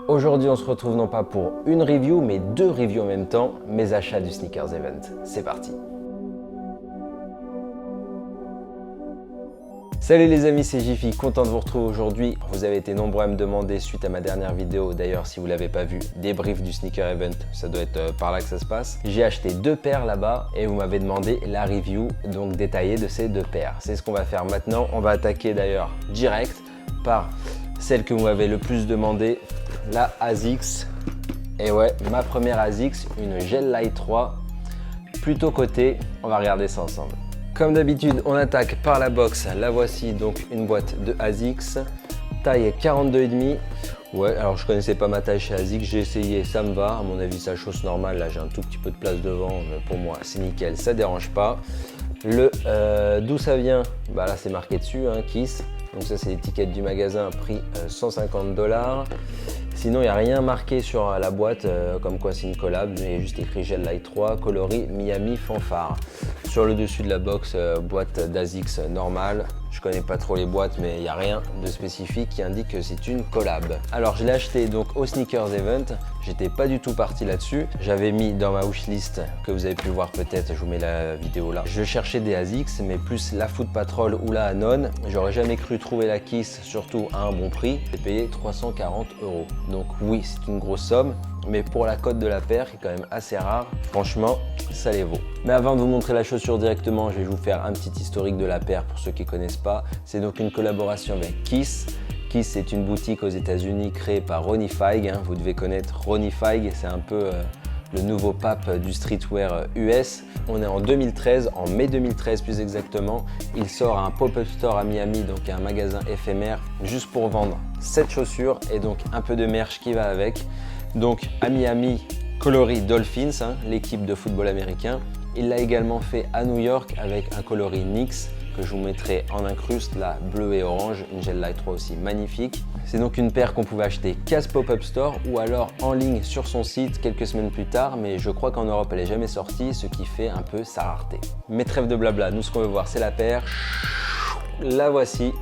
Aujourd'hui, on se retrouve non pas pour une review, mais deux reviews en même temps, mes achats du Sneakers Event. C'est parti. Salut les amis, c'est Jiffy, content de vous retrouver aujourd'hui. Vous avez été nombreux à me demander suite à ma dernière vidéo, d'ailleurs si vous ne l'avez pas vu, débrief du Sneaker Event, ça doit être par là que ça se passe. J'ai acheté deux paires là-bas et vous m'avez demandé la review donc détaillée de ces deux paires. C'est ce qu'on va faire maintenant. On va attaquer d'ailleurs direct par celle que vous m'avez le plus demandé, la ASICS. Et ouais, ma première ASICS, une Gel Light 3, plutôt cotée. On va regarder ça ensemble. Comme d'habitude, on attaque par la box. La voici, donc une boîte de ASICS, taille 42,5. Ouais, alors je connaissais pas ma taille chez ASICS, j'ai essayé, ça me va. À mon avis, ça chausse normale. Là, j'ai un tout petit peu de place devant, mais pour moi, c'est nickel, ça dérange pas. D'où ça vient? Bah là, c'est marqué dessus, hein, Kiss. Donc ça, c'est l'étiquette du magasin, prix 150 $. Sinon, il n'y a rien marqué sur la boîte, comme quoi c'est une collab. Il y a juste écrit Gel Light 3, coloris Miami Fanfare. Sur le dessus de la box, boîte d'ASICS normale. Je connais pas trop les boîtes, mais il n'y a rien de spécifique qui indique que c'est une collab. Alors, je l'ai acheté donc au Sneakers Event. J'étais pas du tout parti là-dessus. J'avais mis dans ma wishlist, que vous avez pu voir peut-être, je vous mets la vidéo là. Je cherchais des ASICS, mais plus la Foot Patrol ou la Anon. J'aurais jamais cru trouver la Kiss, surtout à un bon prix. J'ai payé 340 €. Donc oui, c'est une grosse somme, mais pour la cote de la paire, qui est quand même assez rare, franchement, ça les vaut. Mais avant de vous montrer la chaussure directement, je vais vous faire un petit historique de la paire pour ceux qui ne connaissent pas. C'est donc une collaboration avec Kiss. Kiss, c'est une boutique aux États-Unis créée par Ronnie Fieg. Vous devez connaître Ronnie Fieg, c'est un peu le nouveau pape du streetwear US. On est en 2013, en mai 2013 plus exactement. Il sort un pop-up store à Miami, donc un magasin éphémère, juste pour vendre cette chaussure et donc un peu de merch qui va avec. Donc à Miami, coloris Dolphins, l'équipe de football américain. Il l'a également fait à New York avec un coloris Knicks que je vous mettrai en incruste, là, bleu et orange, une Gel Light 3 aussi magnifique. C'est donc une paire qu'on pouvait acheter qu'à ce pop-up store ou alors en ligne sur son site quelques semaines plus tard, mais je crois qu'en Europe elle n'est jamais sortie, ce qui fait un peu sa rareté. Mais trêve de blabla, nous ce qu'on veut voir c'est la paire. La voici,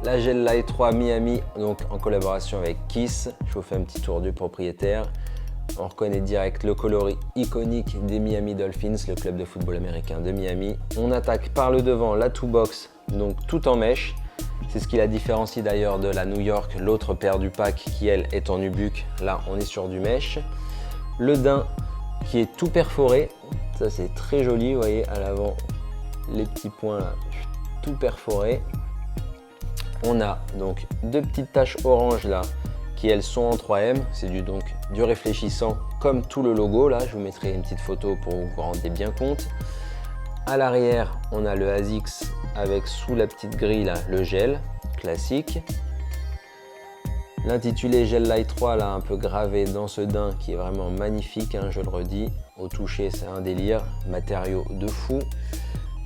la Gel Light 3 Miami, donc en collaboration avec Kiss. Je vous fais un petit tour du propriétaire. On reconnaît direct le coloris iconique des Miami Dolphins, le club de football américain de Miami. On attaque par le devant la two box, donc tout en mèche. C'est ce qui la différencie d'ailleurs de la New York, l'autre paire du pack qui elle est en nubuck. Là on est sur du mèche. Le daim qui est tout perforé, ça c'est très joli, vous voyez à l'avant les petits points là, tout perforé. On a donc deux petites taches orange là, qui elles sont en 3M, c'est donc du réfléchissant comme tout le logo là, je vous mettrai une petite photo pour que vous vous rendez bien compte. À l'arrière, on a le ASICS avec sous la petite grille là, le gel classique. L'intitulé Gel Light 3 là, un peu gravé dans ce daim qui est vraiment magnifique, hein, je le redis. Au toucher, c'est un délire, matériau de fou.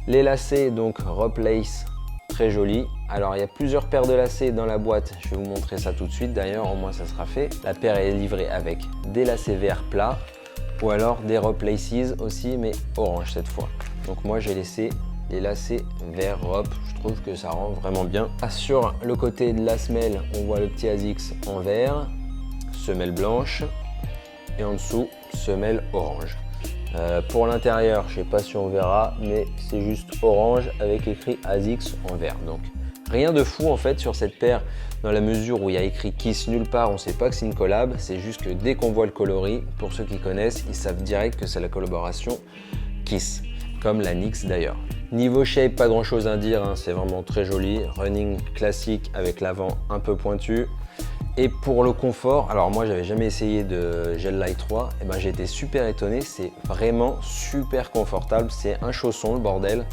Les lacets, donc Rope Lace, très joli. Alors il y a plusieurs paires de lacets dans la boîte, je vais vous montrer ça tout de suite d'ailleurs, au moins ça sera fait. La paire est livrée avec des lacets verts plats ou alors des Rope Laces aussi, mais orange cette fois. Donc moi j'ai laissé les lacets vert Rope, je trouve que ça rend vraiment bien. Sur le côté de la semelle, on voit le petit ASICS en vert, semelle blanche et en dessous semelle orange. Pour l'intérieur, je ne sais pas si on verra, mais c'est juste orange avec écrit ASICS en vert. Donc rien de fou en fait sur cette paire, dans la mesure où il y a écrit Kiss nulle part, on ne sait pas que c'est une collab. C'est juste que dès qu'on voit le coloris, pour ceux qui connaissent, ils savent direct que c'est la collaboration Kiss, comme la Knicks d'ailleurs. Niveau shape, pas grand chose à dire, hein, c'est vraiment très joli. Running classique avec l'avant un peu pointu. Et pour le confort, alors moi j'avais jamais essayé de Gel Light 3, et ben j'ai été super étonné, c'est vraiment super confortable, c'est un chausson le bordel.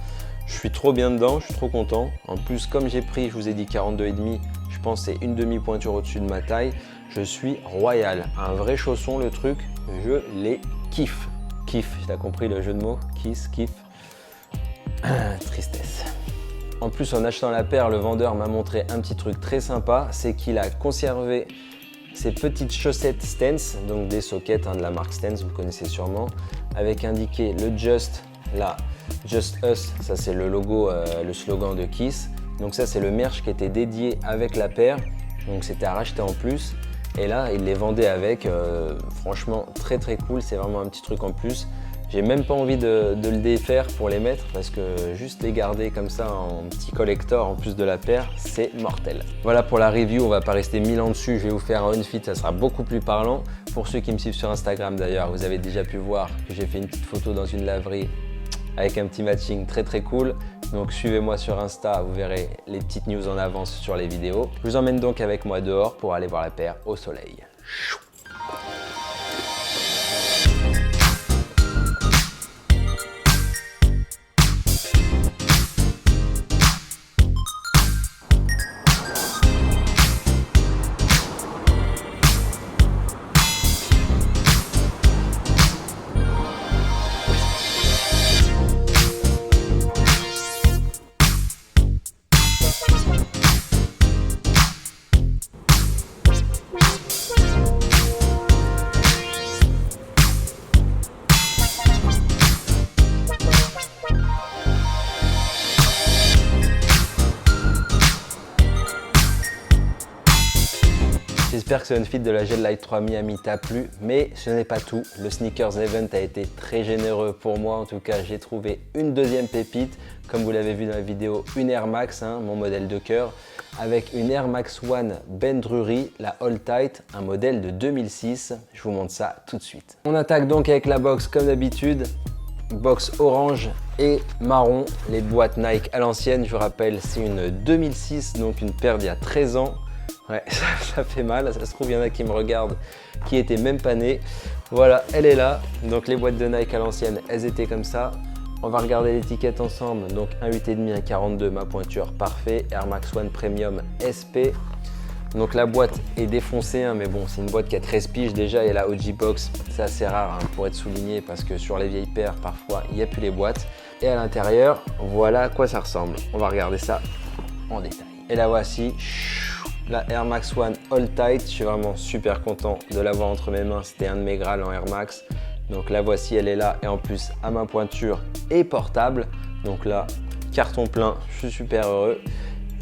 Je suis trop bien dedans, je suis trop content. En plus comme j'ai pris, je vous ai dit 42,5, je pense c'est une demi-pointure au-dessus de ma taille, je suis royal. Un vrai chausson le truc, je les kiffe. Kiff, t'as compris le jeu de mots? Kiss, kiff. Tristesse. En plus, en achetant la paire, le vendeur m'a montré un petit truc très sympa, c'est qu'il a conservé ces petites chaussettes Stance, donc des sockets de la marque Stance, vous connaissez sûrement, avec indiqué le Just, là, Just Us, ça c'est le logo, le slogan de Kiss. Donc ça c'est le merch qui était dédié avec la paire, donc c'était à racheter en plus. Et là, il les vendait avec, franchement très très cool, c'est vraiment un petit truc en plus. J'ai même pas envie de le défaire pour les mettre parce que juste les garder comme ça en petit collector en plus de la paire, c'est mortel. Voilà pour la review, on va pas rester 1000 ans dessus, je vais vous faire un on-fit, ça sera beaucoup plus parlant. Pour ceux qui me suivent sur Instagram d'ailleurs, vous avez déjà pu voir que j'ai fait une petite photo dans une laverie avec un petit matching très très cool. Donc suivez-moi sur Insta, vous verrez les petites news en avance sur les vidéos. Je vous emmène donc avec moi dehors pour aller voir la paire au soleil. J'espère que ce on-fit de la Gel Lyte 3 Miami t'a plu, mais ce n'est pas tout. Le Sneakers Event a été très généreux pour moi. En tout cas, j'ai trouvé une deuxième pépite. Comme vous l'avez vu dans la vidéo, une Air Max, mon modèle de cœur, avec une Air Max One Ben Drury, la All Tight, un modèle de 2006. Je vous montre ça tout de suite. On attaque donc avec la box comme d'habitude. Box orange et marron, les boîtes Nike à l'ancienne. Je vous rappelle, c'est une 2006, donc une paire d'il y a 13 ans. Ouais, ça fait mal, ça se trouve il y en a qui me regardent qui étaient même pas nés. Voilà, elle est là. Donc les boîtes de Nike à l'ancienne, elles étaient comme ça. On va regarder l'étiquette ensemble. Donc un 8,5, un 42, ma pointure parfait. Air Max One Premium SP. Donc la boîte est défoncée, mais bon, c'est une boîte qui a 13 piges déjà et la OG Box, c'est assez rare pour être souligné parce que sur les vieilles paires, parfois, il n'y a plus les boîtes. Et à l'intérieur, voilà à quoi ça ressemble. On va regarder ça en détail. Et la voici. La Air Max One All Tight, je suis vraiment super content de l'avoir entre mes mains. C'était un de mes Graals en Air Max. Donc la voici, elle est là et en plus à ma pointure et portable. Donc là, carton plein, je suis super heureux.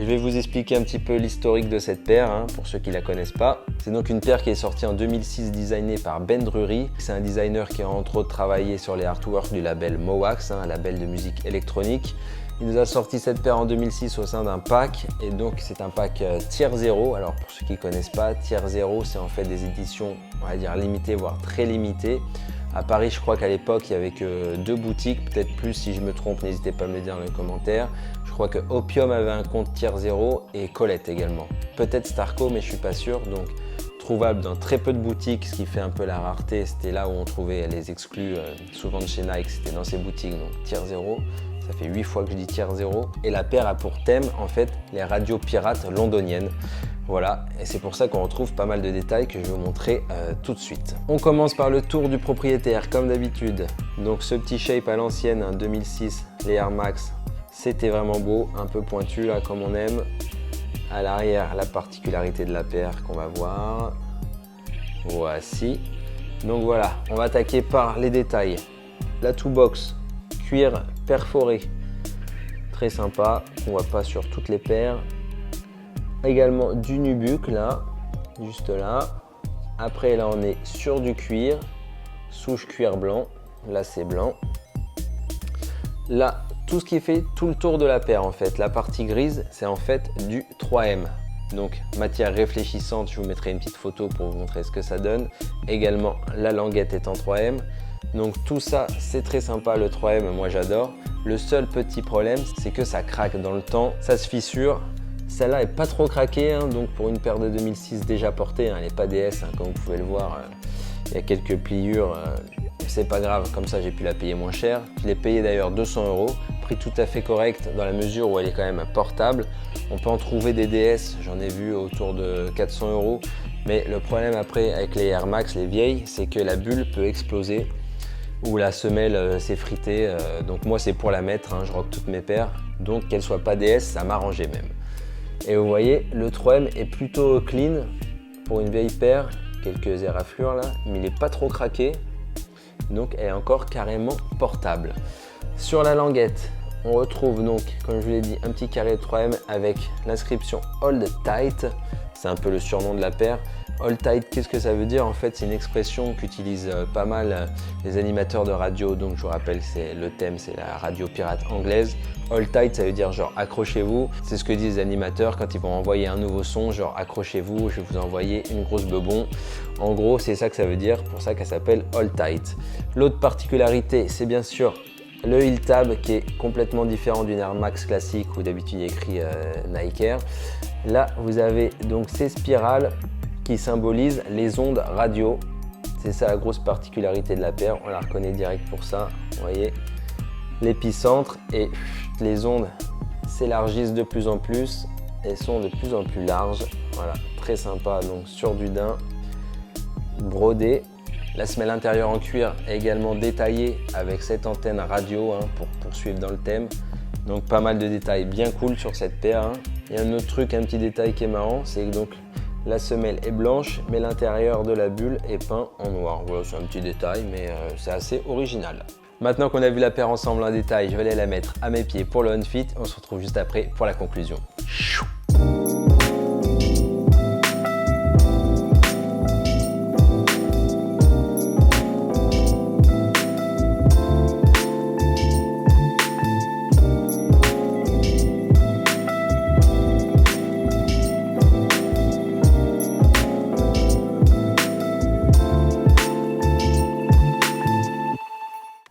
Je vais vous expliquer un petit peu l'historique de cette paire pour ceux qui ne la connaissent pas. C'est donc une paire qui est sortie en 2006 designée par Ben Drury. C'est un designer qui a entre autres travaillé sur les artworks du label Mowax, un label de musique électronique. Il nous a sorti cette paire en 2006 au sein d'un pack et donc c'est un pack tier 0. Alors pour ceux qui ne connaissent pas, tier 0 c'est en fait des éditions on va dire limitées voire très limitées. À Paris je crois qu'à l'époque il n'y avait que 2 boutiques, peut-être plus si je me trompe, n'hésitez pas à me le dire dans les commentaires. Je crois que Opium avait un compte tier 0 et Colette également. Peut-être Starco mais je suis pas sûr. Donc trouvable dans très peu de boutiques, ce qui fait un peu la rareté. C'était là où on trouvait les exclus souvent de chez Nike, c'était dans ces boutiques, donc tier 0. Ça fait 8 fois que je dis tier 0. Et la paire a pour thème, en fait, les radios pirates londoniennes. Voilà, et c'est pour ça qu'on retrouve pas mal de détails que je vais vous montrer tout de suite. On commence par le tour du propriétaire, comme d'habitude. Donc ce petit shape à l'ancienne, 2006, les Air Max, c'était vraiment beau, un peu pointu là, comme on aime. À l'arrière, la particularité de la paire qu'on va voir. Voici. Donc voilà, on va attaquer par les détails. La two-box, cuir perforé, très sympa, on voit pas sur toutes les paires. Également du nubuck là, juste là. Après là on est sur du cuir, souche cuir blanc, là c'est blanc. Là tout ce qui fait tout le tour de la paire en fait, la partie grise c'est en fait du 3M. Donc matière réfléchissante, je vous mettrai une petite photo pour vous montrer ce que ça donne. Également la languette est en 3M. Donc tout ça c'est très sympa, le 3M moi j'adore. Le seul petit problème c'est que ça craque dans le temps, ça se fissure. Celle-là est pas trop craquée, donc pour une paire de 2006 déjà portée, elle n'est pas DS, comme vous pouvez le voir, il y a quelques pliures, c'est pas grave, comme ça j'ai pu la payer moins cher. Je l'ai payé d'ailleurs 200 €, prix tout à fait correct dans la mesure où elle est quand même portable. On peut en trouver des DS, j'en ai vu autour de 400 €, mais le problème après avec les Air Max, les vieilles, c'est que la bulle peut exploser ou la semelle s'effriter, donc moi c'est pour la mettre, je rock toutes mes paires, donc qu'elle soit pas DS, ça m'arrangeait même. Et vous voyez, le 3M est plutôt clean pour une vieille paire, quelques éraflures là, mais il n'est pas trop craqué, donc elle est encore carrément portable. Sur la languette, on retrouve donc, comme je vous l'ai dit, un petit carré de 3M avec l'inscription Hold Tight, c'est un peu le surnom de la paire. All Tight, qu'est-ce que ça veut dire? En fait, c'est une expression qu'utilisent pas mal les animateurs de radio. Donc je vous rappelle, c'est le thème, c'est la radio pirate anglaise. All Tight, ça veut dire genre accrochez-vous. C'est ce que disent les animateurs quand ils vont envoyer un nouveau son, genre accrochez-vous, je vais vous envoyer une grosse bebon. En gros, c'est ça que ça veut dire, pour ça qu'elle s'appelle All Tight. L'autre particularité, c'est bien sûr le heel tab qui est complètement différent d'une Air Max classique où d'habitude il y a écrit Nike Air. Là, vous avez donc ces spirales qui symbolisent les ondes radio. C'est ça la grosse particularité de la paire, on la reconnaît direct pour ça, vous voyez. L'épicentre et les ondes s'élargissent de plus en plus et sont de plus en plus larges. Voilà, très sympa, donc sur du daim, brodé. La semelle intérieure en cuir est également détaillée avec cette antenne radio pour poursuivre dans le thème. Donc pas mal de détails bien cool sur cette paire. Il y a un autre truc, un petit détail qui est marrant, c'est que donc la semelle est blanche, mais l'intérieur de la bulle est peint en noir. Voilà, c'est un petit détail, mais c'est assez original. Maintenant qu'on a vu la paire ensemble en détail, je vais aller la mettre à mes pieds pour le on-fit. On se retrouve juste après pour la conclusion.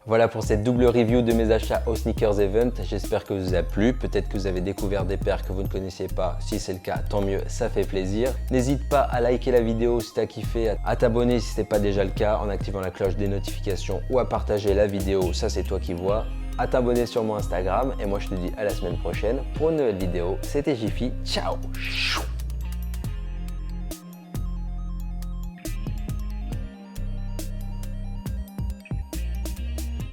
Voilà pour cette double review de mes achats au Sneakers Event. J'espère que vous a plu. Peut-être que vous avez découvert des paires que vous ne connaissiez pas. Si c'est le cas, tant mieux, ça fait plaisir. N'hésite pas à liker la vidéo si tu as kiffé, à t'abonner si ce n'est pas déjà le cas en activant la cloche des notifications ou à partager la vidéo, ça c'est toi qui vois. À t'abonner sur mon Instagram et moi je te dis à la semaine prochaine pour une nouvelle vidéo. C'était Jiffy, ciao!